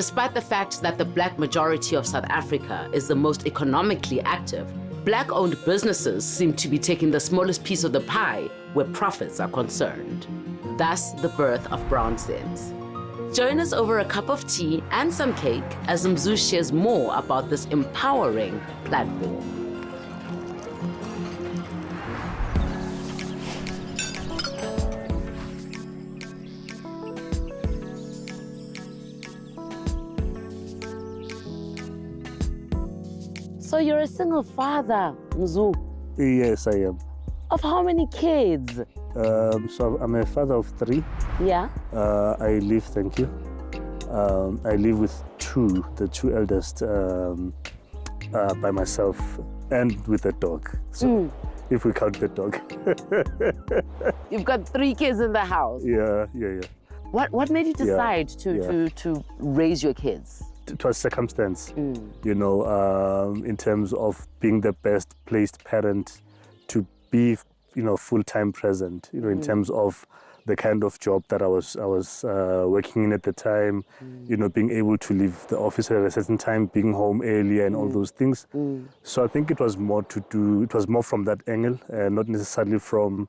Despite the fact that the black majority of South Africa is the most economically active, black-owned businesses seem to be taking the smallest piece of the pie where profits are concerned. Thus, the birth of Brownsense. Join us over a cup of tea and some cake as Mzu shares more about this empowering platform. So you're a single father, Mzu? Yes, I am. Of how many kids? So I'm a father of 3. Yeah? I live, thank you. I live with the two eldest by myself and with a dog. So if we count the dog. You've got 3 kids in the house. Yeah. What made you decide to raise your kids? It was circumstance, you know, in terms of being the best placed parent to be, you know, full-time present, you know, in terms of the kind of job that I was working in at the time, you know, being able to leave the office at a certain time, being home earlier and all those things. So I think it was more from that angle, not necessarily from,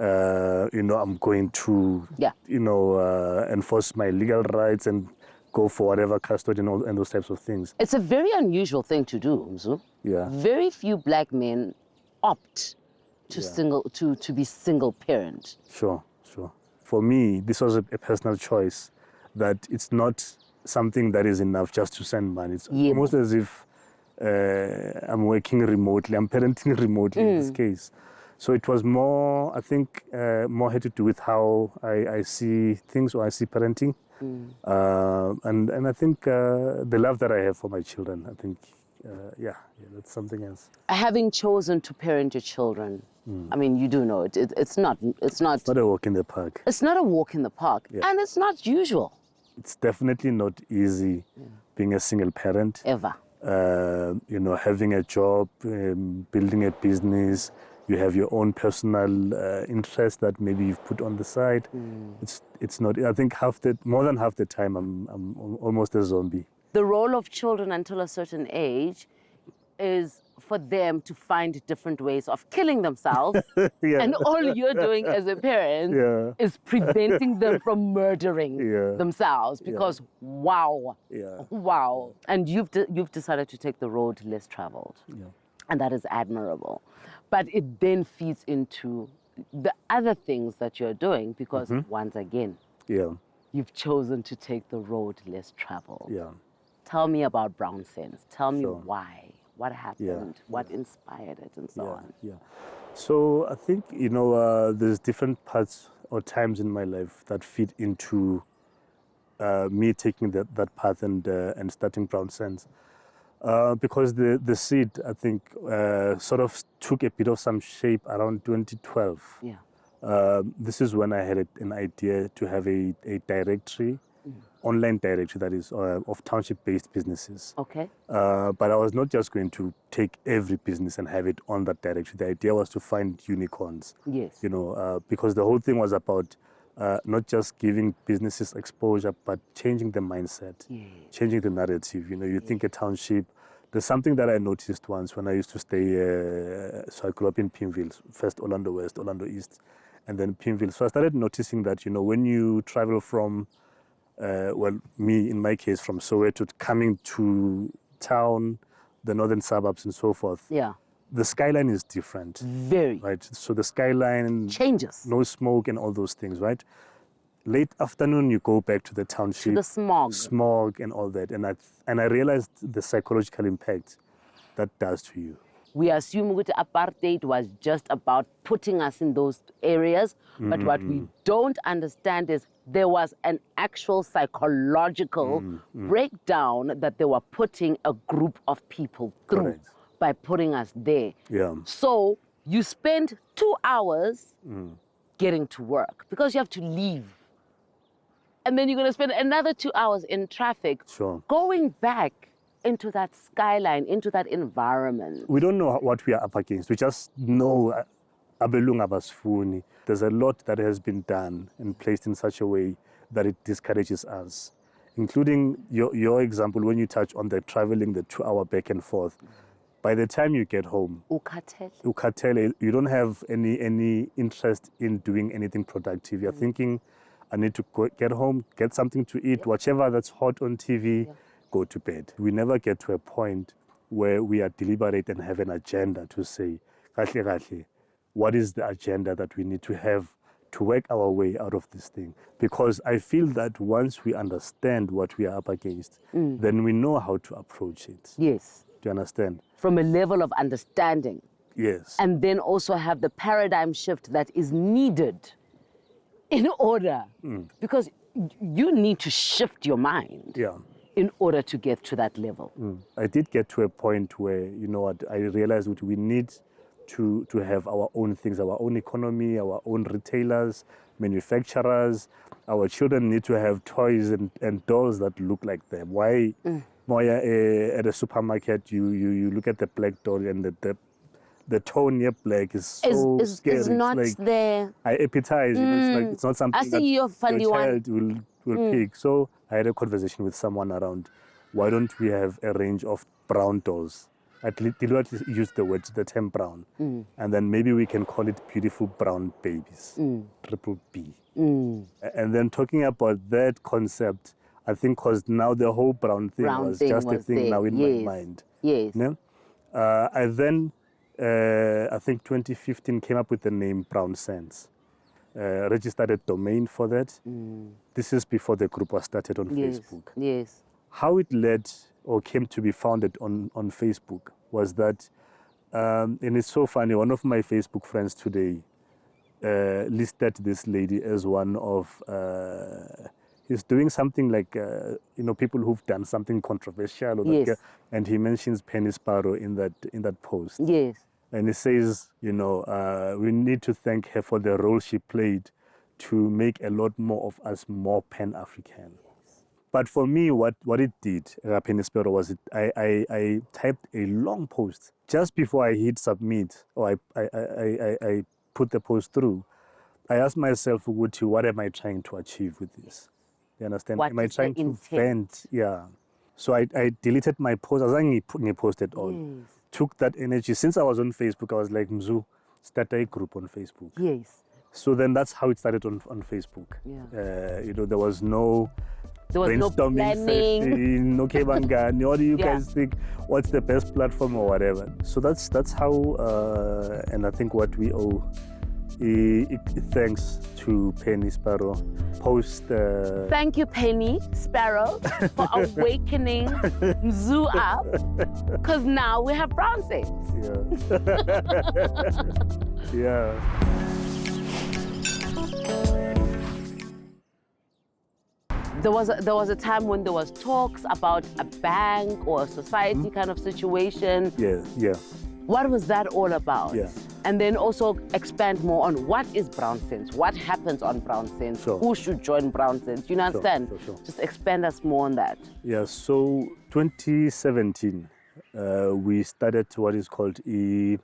you know, I'm going to, you know, enforce my legal rights and go for whatever custody and those types of things. It's a very unusual thing to do, Mzu. Yeah. Very few black men opt to be single parent. Sure. For me, this was a personal choice that it's not something that is enough just to send money. It's almost as if I'm working remotely, I'm parenting remotely in this case. So it was more, I think, more had to do with how I see things or I see parenting. And I think the love that I have for my children, I think, that's something else. Having chosen to parent your children, I mean, you do know it's not a walk in the park. It's not a walk in the park, and it's not usual. It's definitely not easy being a single parent. Ever. You know, having a job, building a business, you have your own personal interest that maybe you've put on the side. It's not. I think more than half the time, I'm almost a zombie. The role of children until a certain age is for them to find different ways of killing themselves, and all you're doing as a parent is preventing them from murdering themselves. Because wow, and you've decided to take the road less traveled, and that is admirable. But it then feeds into the other things that you're doing because once again, you've chosen to take the road less traveled. Tell me about Brownsense. Tell me why. What happened? What inspired it, and so on. So I think, you know, there's different parts or times in my life that feed into me taking that path and starting Brownsense. Because the seed, I think, sort of took a bit of some shape around 2012. This is when I had an idea to have a directory, online directory that is of township-based businesses. Okay. But I was not just going to take every business and have it on that directory. The idea was to find unicorns. Yes. You know, because the whole thing was about not just giving businesses exposure, but changing the mindset, changing the narrative. You know, you think a township. There's something that I noticed once when I used to stay. So I grew up in Pimville, first Orlando West, Orlando East, and then Pimville. So I started noticing that, you know, when you travel from, me in my case, from Soweto coming to town, the northern suburbs and so forth. The skyline is different. Very. Right. So the skyline changes. No smoke and all those things, right? Late afternoon, you go back to the township. To the smog. Smog and all that. And I realized the psychological impact that does to you. We assume that apartheid was just about putting us in those areas, but what we don't understand is there was an actual psychological breakdown that they were putting a group of people through by putting us there. So you spend 2 hours getting to work because you have to leave. And then you're going to spend another 2 hours in traffic going back into that skyline, into that environment. We don't know what we are up against. We just know abelungu abasifuni. There's a lot that has been done and placed in such a way that it discourages us. including your example when you touch on the traveling, the 2-hour back and forth. By the time you get home, ukhathele, you don't have any interest in doing anything productive. You're thinking, I need to get home, get something to eat, whichever that's hot on TV, go to bed. We never get to a point where we are deliberate and have an agenda to say, what is the agenda that we need to have to work our way out of this thing? Because I feel that once we understand what we are up against, then we know how to approach it. Yes. Do you understand? From a level of understanding. Yes. And then also have the paradigm shift that is needed in order. Because you need to shift your mind in order to get to that level. I did get to a point where, you know what, I realized that we need to have our own things, our own economy, our own retailers, manufacturers. Our children need to have toys and dolls that look like them. Why? Moya, at a supermarket, you look at the black doll and the tone near black is so scary. It's not like, there. I appetize, you know, it's not something that your child will pick. So I had a conversation with someone around, why don't we have a range of brown dolls? I deliberately use the term brown. And then maybe we can call it beautiful brown babies, triple B. And then talking about that concept, I think because now the whole brown thing was just a thing now in my mind. Yes. You know? I then, I think 2015 came up with the name Brownsense. Registered a domain for that. This is before the group was started on Facebook. Yes. How it led or came to be founded on Facebook was that, and it's so funny, one of my Facebook friends today listed this lady as one of, he's doing something like, you know, people who've done something controversial, or and he mentions Penny Sparrow in that post. Yes. And he says, you know, we need to thank her for the role she played to make a lot more of us more Pan-African. But for me, what it did, Penny Sparrow, was I typed a long post just before I hit submit, or I put the post through. I asked myself, what am I trying to achieve with this? You understand? What am I trying to intent? vent? Yeah. So I deleted my post. I wasn't posted all. Took that energy. Since I was on Facebook, I was like, Mzu, start a group on Facebook. Yes. So then that's how it started on Facebook. Yeah. You know, there was no brainstorming planning. no Kevangani. What do you guys think? What's the best platform or whatever? So that's how, and I think what we owe, thanks to Penny Sparrow. Thank you, Penny Sparrow, for awakening Mzu up, because now we have Brownsense. Yeah. There was a time when there was talks about a bank or a society kind of situation. Yeah. What was that all about? Yeah. And then also expand more on what is Brownsense, what happens on Brownsense, who should join Brownsense, you understand? Sure. Just expand us more on that. Yeah, so 2017, we started what is called a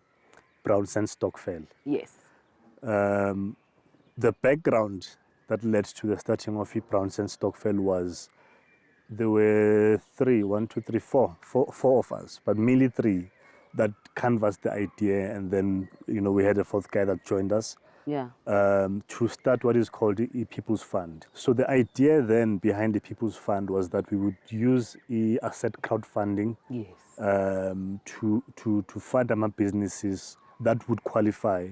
Brownsense Stokvel. Yes. The background that led to the starting of a Brownsense Stokvel was there were four of us, but mainly three that canvassed the idea, and then, you know, we had a fourth guy that joined us to start what is called the People's Fund. So the idea then behind the People's Fund was that we would use asset crowdfunding to fund our businesses that would qualify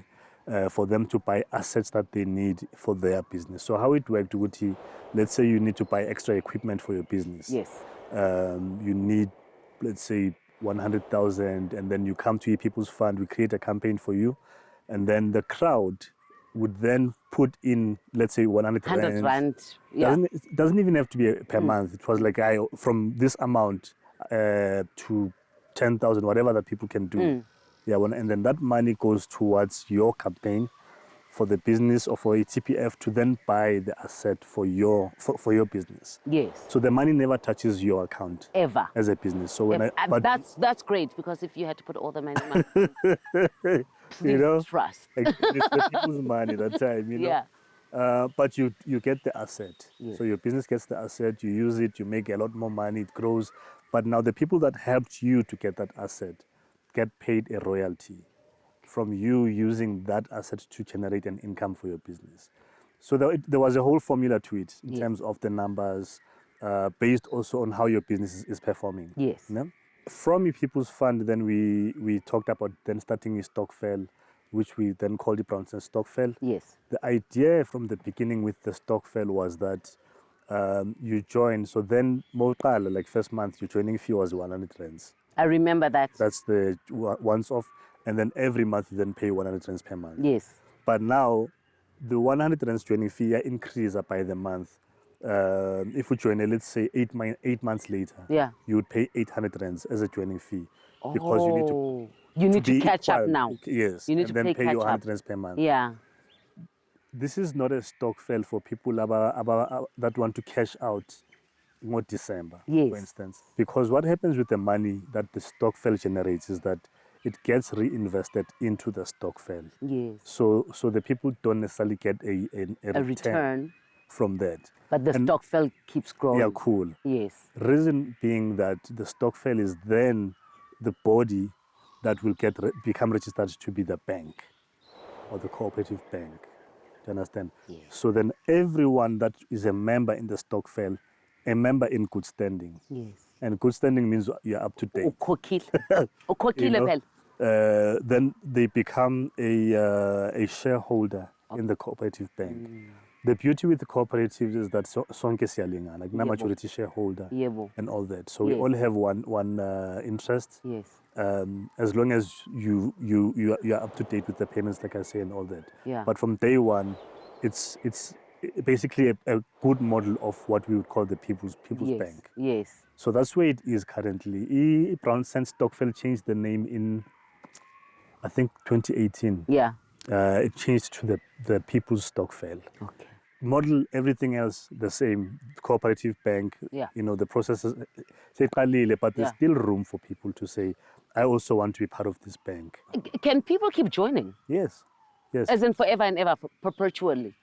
for them to buy assets that they need for their business. So how it worked would be, let's say you need to buy extra equipment for your business. Yes. You need, let's say, 100,000, and then you come to a People's Fund, we create a campaign for you, and then the crowd would then put in, let's say, 100 rand. Yeah. It doesn't even have to be per month. It was like, from this amount to 10,000, whatever that people can do. Yeah, and then that money goes towards your campaign for the business or for a TPF to then buy the asset for your business. Yes. So the money never touches your account ever as a business. So when that's great, because if you had to put all the money in my account, you know, trust. Like, it's the people's money that time, you know. Yeah. But you get the asset. Yes. So your business gets the asset, you use it, you make a lot more money, it grows. But now the people that helped you to get that asset get paid a royalty from you using that asset to generate an income for your business. So there was a whole formula to it in terms of the numbers, based also on how your business is performing. Yes. You know? From People's Fund, then we talked about then starting a stokvel, which we then called the Brownsense stokvel. Yes. The idea from the beginning with the stokvel was that you join. So then, like first month, your joining fee was 100 rands. I remember that. That's the once off, and then every month you then pay 100 rands per month. Yes. But now, the 100 rands joining fee increases by the month. If you join, let's say 8 months later, you would pay 800 rands as a joining fee, because you need to catch up now. Yes, you need and to then pay your 100 up. rands per month. Yeah. This is not a stokvel for people that want to cash out in December, for instance. Because what happens with the money that the stokvel generates is that it gets reinvested into the stokvel. Yes. So the people don't necessarily get a return from that. But the stokvel keeps growing. Yeah, cool. Yes. Reason being that the stokvel is then the body that will become registered to be the bank or the cooperative bank. Do you understand? Yes. So then everyone that is a member in the stokvel, a member in good standing. Yes. And good standing means you're up to date. Then they become a shareholder in the cooperative bank. The beauty with the cooperatives is that sonke siyalingana, like majority shareholder and all that. So we all have one interest. Yes. As long as you are up to date with the payments, like I say, and all that. Yeah. But from day one, it's basically a good model of what we would call the people's bank. Yes. So that's where it is currently. Brownsense stokvel changed the name in, I think, 2018. Yeah. It changed to the People's Stokvel. Okay. Model, everything else the same. Cooperative bank. Yeah. You know, the processes. But there's still room for people to say, I also want to be part of this bank. Can people keep joining? Yes. Yes. As in forever and ever, perpetually?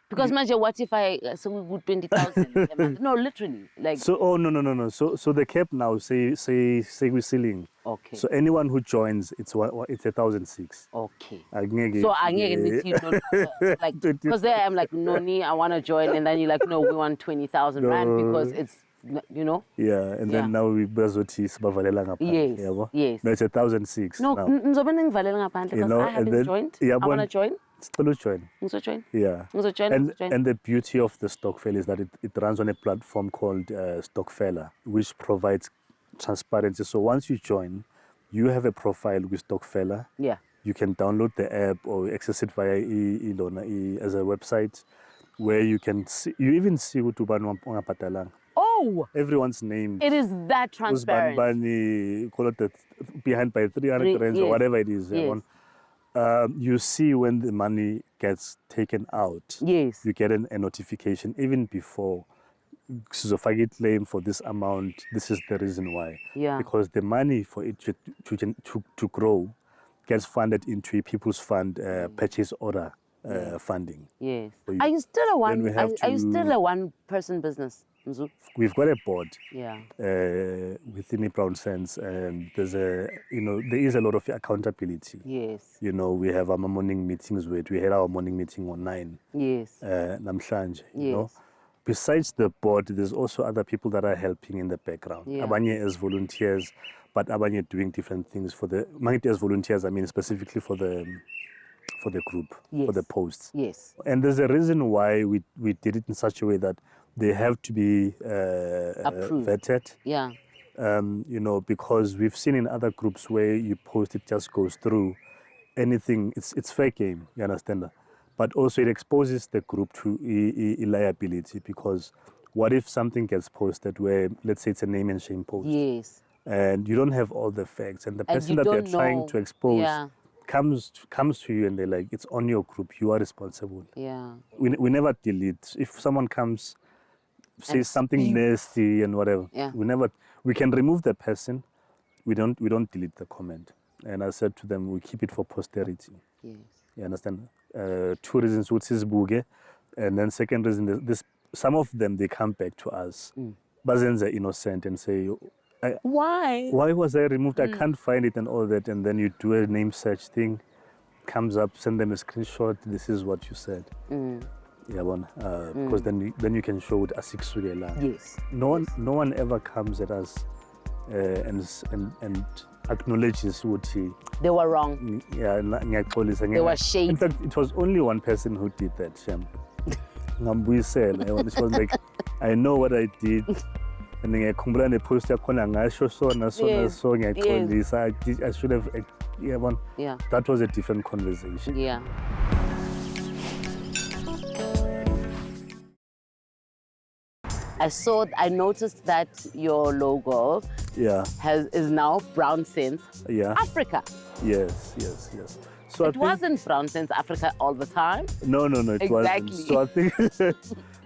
Because imagine, what if I would 20,000 a month? No, literally, like. So no. So the cap now say we're ceiling. Okay. So anyone who joins, it's 1,006. Okay. So I need to like, because there I'm like, Noni, I want to join, and then you're like, no, we want 20,000 rand because it's, you know. Yeah, and then now we bazotis bavalela ngaphandle. Yes. Yes. No, it's 1,006. No, ngizobe ngivalela ngaphandle because I haven't joined. I want to join. Still join. Yeah. And the beauty of the stokvel is that it runs on a platform called Stokvela, which provides transparency. So once you join, you have a profile with Stokvela. Yeah. You can download the app or access it via as a website where you can see, you even see Oh! Everyone's name. It is that transparent. Call it behind by 300 rands or whatever it is. Yes. You see when the money gets taken out. Yes. You get a notification even before. Sizofaka claim for this amount. This is the reason why. Yeah. Because the money for it to grow gets funded into a People's Fund purchase order funding. Yes. So are you still a one-person business, Mzu? We've got a board. Yeah. Within Brownsense, and there is a lot of accountability. Yes. You know, we have our morning meetings we had our morning meeting on 9. Yes. Namhlanje. You know. Besides the board, there's also other people that are helping in the background. Yeah. Abanye as volunteers, but Abanye doing different things for the as volunteers. I mean, specifically for the group, for the posts. Yes. And there's a reason why we did it in such a way that they have to be vetted. Yeah. You know, because we've seen in other groups where you post, it just goes through. Anything, it's fair game. You understand that? But also it exposes the group to liability, because what if something gets posted where, let's say it's a name and shame post, yes, and you don't have all the facts, and the person that they're trying to expose comes to you and they're like, it's on your group, you are responsible. Yeah. We never delete. If someone comes, says something nasty and whatever, we can remove the person. We don't delete the comment. And I said to them, we keep it for posterity. Yes. You understand? 2 reasons. And then second reason, some of them, they come back to us. Bazenza innocent and say, why? Why was I removed? I can't find it and all that. And then you do a name search thing, comes up, send them a screenshot. This is what you said. Because then you can show it as Circulating. Yes. No one ever comes at us and acknowledges what they were wrong. Yeah, they were shady. In fact, it was only one person who did that, Shem. It was like, I know what I did. And then I post I should have, that was a different conversation. Yeah. I noticed that your logo is now Brownsense Africa. Yes. So it wasn't Brownsense Africa all the time. No, it wasn't. So I think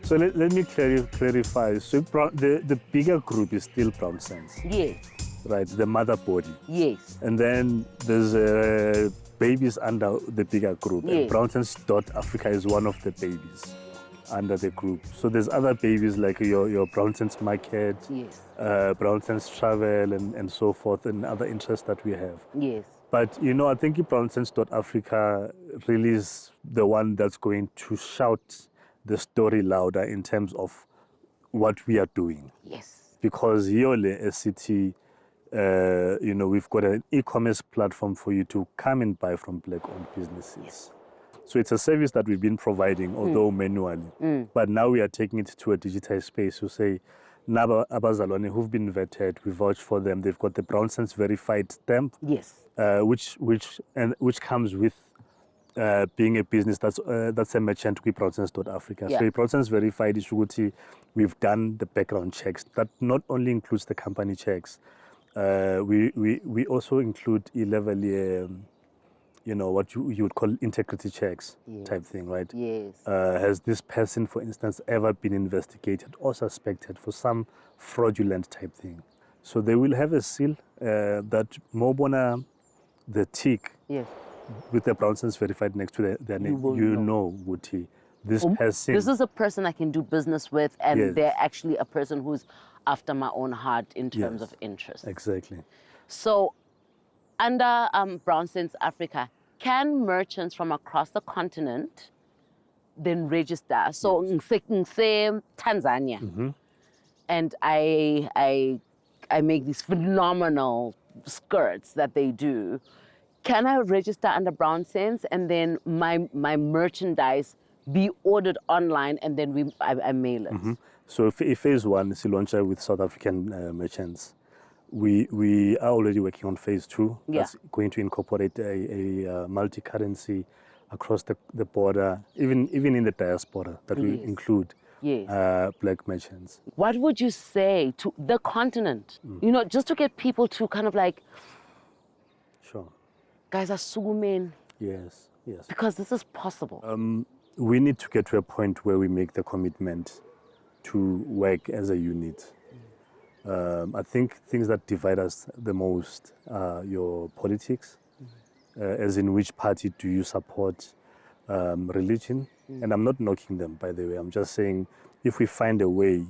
so let me clarify. So the bigger group is still Brownsense. Yes. Right, the mother body. Yes. And then there's babies under the bigger group. Yes. And Brownsense.Africa is one of the babies under the group. So there's other babies like your Brownsense Market, yes. Brownsense Travel and so forth, and other interests that we have. Yes. But, I think Brownsense.Africa really is the one that's going to shout the story louder in terms of what we are doing. Yes. Because here a city, we've got an e-commerce platform for you to come and buy from Black-owned businesses. Yes. So it's a service that we've been providing, although manually. But now we are taking it to a digitized space to say, Naba Abazalwane, who've been vetted, we vouch for them. They've got the Brownsense verified stamp. Yes. Which comes with being a business that's a merchant with Brownsense.Africa. Yeah. So Brownsense verified Ishuguti, we've done the background checks. That not only includes the company checks, we also include E-level, what you would call integrity checks type thing, right? Yes. Has this person, for instance, ever been investigated or suspected for some fraudulent type thing? So they will have a seal that Mobona, the tick, with the Brownsense verified next to their name. You know, Wuti, this person. This is a person I can do business with, and they're actually a person who's after my own heart in terms of interest. Exactly. So, under Brownsense Africa, can merchants from across the continent then register? So, say Tanzania, and I make these phenomenal skirts that they do. Can I register under Brownsense and then my merchandise be ordered online and then I mail it? So if phase one is launcher with South African merchants, we are already working on phase two. That's going to incorporate a multi-currency across the border, even in the diaspora, that we include Black merchants. What would you say to the continent? Just to get people to kind of like, sure, guys are sugumen. Yes. Because this is possible. We need to get to a point where we make the commitment to work as a unit. I think things that divide us the most are your politics, as in which party do you support, religion. And I'm not knocking them, by the way. I'm just saying, if we find a way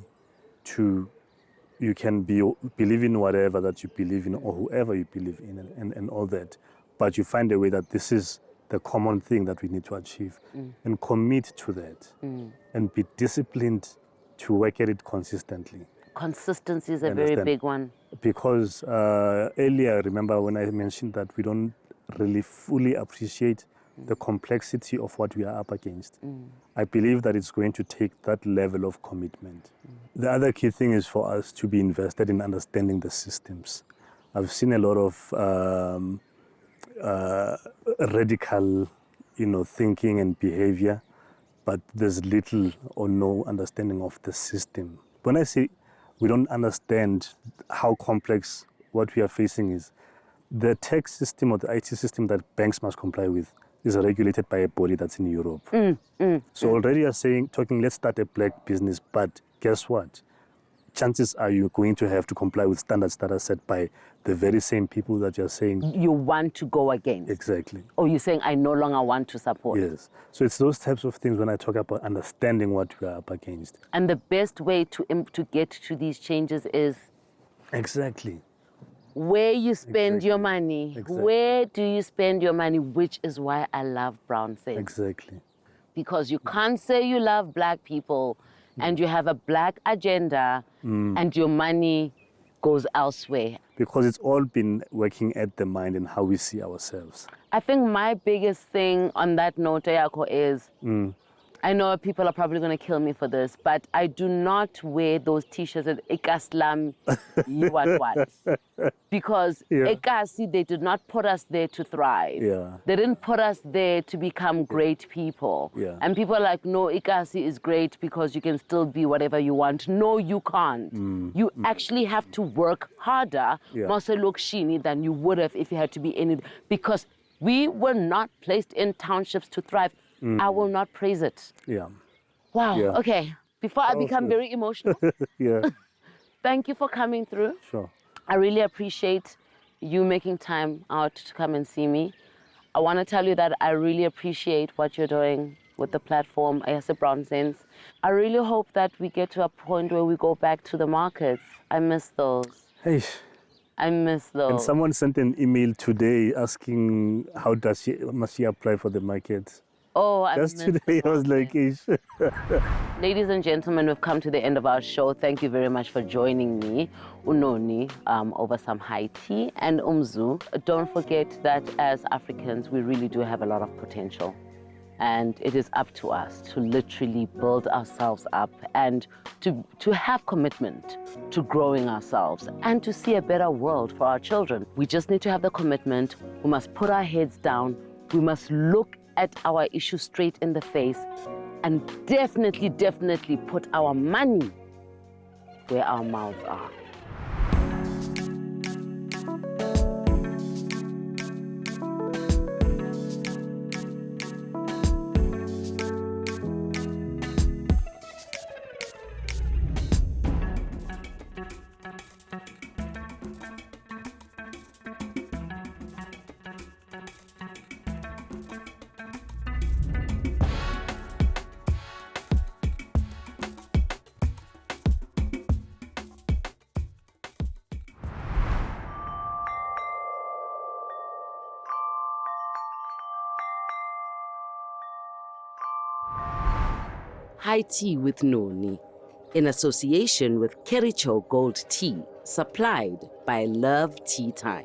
you can believe in whatever that you believe in or whoever you believe in and all that, but you find a way that this is the common thing that we need to achieve and commit to that and be disciplined to work at it consistently. Consistency is a very big one. Because earlier, remember when I mentioned that we don't really fully appreciate the complexity of what we are up against. I believe that it's going to take that level of commitment. The other key thing is for us to be invested in understanding the systems. I've seen a lot of radical, thinking and behavior, but there's little or no understanding of the system. When I say we don't understand how complex what we are facing is, the tech system or the IT system that banks must comply with is regulated by a body that's in Europe. So already you're talking, let's start a Black business, but guess what? chances are you're going to have to comply with standards that are set by the very same people that you're saying you want to go against. Exactly. Or you're saying, I no longer want to support. Yes. So it's those types of things when I talk about understanding what we are up against. And the best way to get to these changes is? Exactly. Where you spend your money. Exactly. Where do you spend your money? Which is why I love Brownsense. Exactly. Because you can't say you love black people and you have a black agenda and your money goes elsewhere. Because it's all been working at the mind and how we see ourselves. I think my biggest thing on that note, Ayako, is I know people are probably going to kill me for this, but I do not wear those t-shirts at Ikaslam Yiwatwat. Because Ekasi, they did not put us there to thrive. They didn't put us there to become great people. And people are like, no, Ikasi is great because you can still be whatever you want. No, you can't. You actually have to work harder, than you would have if you had to be in it. Because we were not placed in townships to thrive. I will not praise it. Wow. Okay. Before I become very emotional. Thank you for coming through. Sure. I really appreciate you making time out to come and see me. I want to tell you that I really appreciate what you're doing with the platform, I guess, Brownsense. I really hope that we get to a point where we go back to the markets. I miss those. Hey. I miss those. And someone sent an email today asking how must she apply for the markets. Oh, just today, I was like, ish. Ladies and gentlemen, we've come to the end of our show. Thank you very much for joining me, Unoni, over some high tea, and Umzu. Don't forget that as Africans, we really do have a lot of potential. And it is up to us to literally build ourselves up and to have commitment to growing ourselves and to see a better world for our children. We just need to have the commitment. We must put our heads down. We must look at our issue straight in the face and definitely put our money where our mouths are. High Tea with Noni, in association with Kericho Gold Tea, supplied by Love Tea Time.